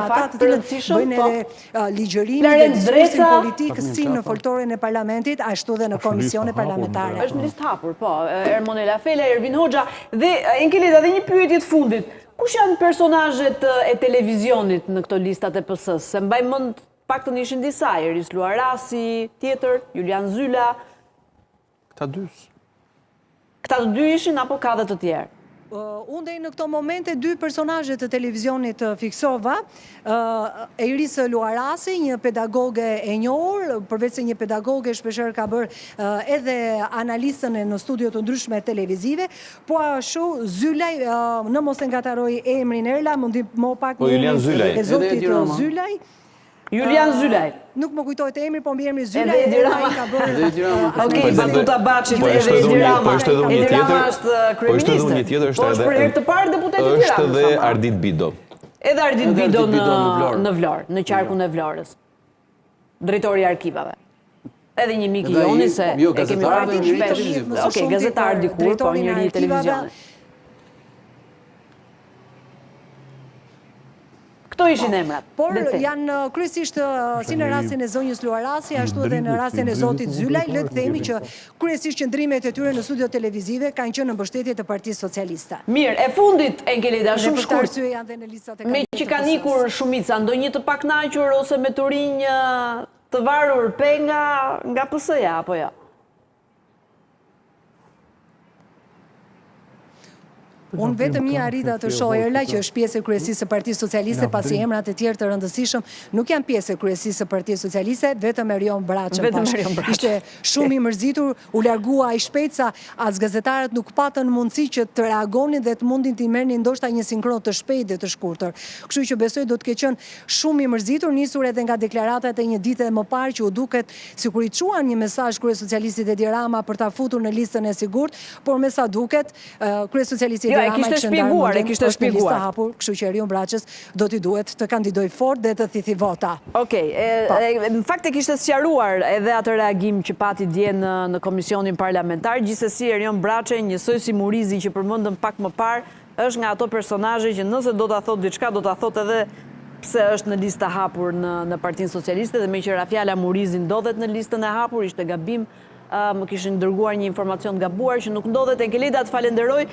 ata të cilët bëjnë edhe ligjërimin dhe diskursin politik si në foltorin e parlamentit, ashtu dhe në komisione parlamentare. Është në listë hapur, po. Ermonela Fela, Ervin Hoxha dhe Enkelida, dhe një pyetje të fundit. Kush janë personazhet e televizionit në këto listat e PS-s? Se mbaj mend paktën ishin disa, Iris Luarasi, tjetër, Julian Zyla. Këta dy ishin apo ka dhe të tjerë? Unë dhe në këto momente dy personazhe të televizionit fiksova, Iris Luarasi, një pedagoge e njohur, përveç se një pedagoge shpeshherë ka bërë edhe analistën në studio të ndryshme televizive, po ashtu Zylaj, në mos e ngataroj emrin Erla, mundi më pak Julian Zylaj. E zotit Zylaj. Julian Zylaj. Nuk më kujtojt emri, po mbi emri Zylaj. Edhe Edi Rama. Okej, Batuta Baçit, edhe Edi Rama. Edi Rama është kryeministër. Po është për herë të parë deputeti Edi Rama. Është edhe Ardit Bido. Edhe Ardit Bido në Vlorë, në qarkun e Vlorës. Drejtori i arkivave. Edhe një mik i joni se e kemi parë shpesh. Okej, gazetar dikur, po njëri i televizionit. Këto ishin emrat. Por janë kryesisht si në rastin e zonjës Luarasi, ashtu edhe në rastin e zotit Zylaj, le të themi që kryesisht qëndrimet e tyre në studio televizive kanë qenë në mbështetje të Partisë Socialiste. Mirë, e fundit Enkelida, shumë shkurt. Me që kanë ikur shumica, ndonjë të paknaqur ose me të rinj të varur pe nga PS-ja apo jo? Unë vetëm një arrita të shoh Erla, që është pjesë e kryesisë së Partisë Socialiste, pasi emrat e tjerë të rëndësishëm nuk janë pjesë e kryesisë së Partisë Socialiste, vetëm Erion Braçën pash. Ishte shumë i mërzitur, u largua aq shpejt sa as gazetarët nuk patën mundësi që të reagonin dhe të mundin të merrnin ndoshta një sinkron të shpejtë dhe të shkurtër. Kështu që besoj do të ketë qenë shumë i mërzitur, nisur edhe nga deklaratat e një dite më parë që u duket sikur i çuan një mesazh kryesocialistit Edi Rama për ta futur në listën e sigurt, por me sa duket kryesocialisti e kishte shpjeguar. Kështu që Erion Braçës do t'i duhet të kandidoj fort dhe të thithi vota. Okej, në fakt e kishte sqaruar edhe atë reagim që pati dje në komisionin parlamentar, gjithsesi Erion Braçë, njësoj si Murizi që përmendëm pak më parë, është nga ato personazhe që nëse do ta thotë diçka, do ta thotë edhe pse është në listë hapur në Partinë Socialiste, dhe me që Rafjala Murizi ndodhet në listën e hapur, ishte gabim, më kishin dërguar një informacion gabuar që nuk ndodhet. Enkelida, të falenderoj.